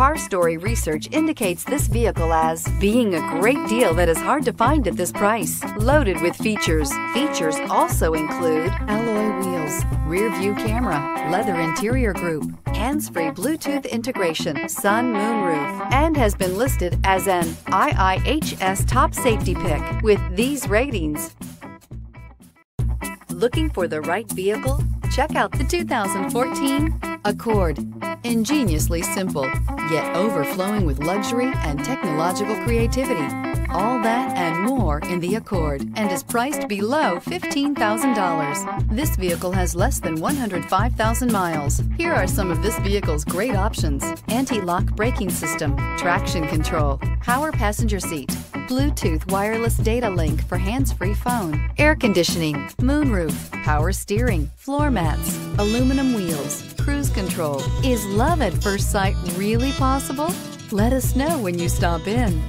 Car Story research indicates this vehicle as being a great deal that is hard to find at this price. Loaded with features. Features also include alloy wheels, rear view camera, leather interior group, hands-free Bluetooth integration, sun moon roof, and has been listed as an IIHS top safety pick with these ratings. Looking for the right vehicle? Check out the 2014 Accord. Ingeniously simple, yet overflowing with luxury and technological creativity. All that and more in the Accord, and is priced below $15,000. This vehicle has less than 105,000 miles. Here are some of this vehicle's great options: anti-lock braking system, traction control, power passenger seat, Bluetooth wireless data link for hands-free phone, air conditioning, moonroof, power steering, floor mats, aluminum wheels, cruise control. Is love at first sight really possible? Let us know when you stop in.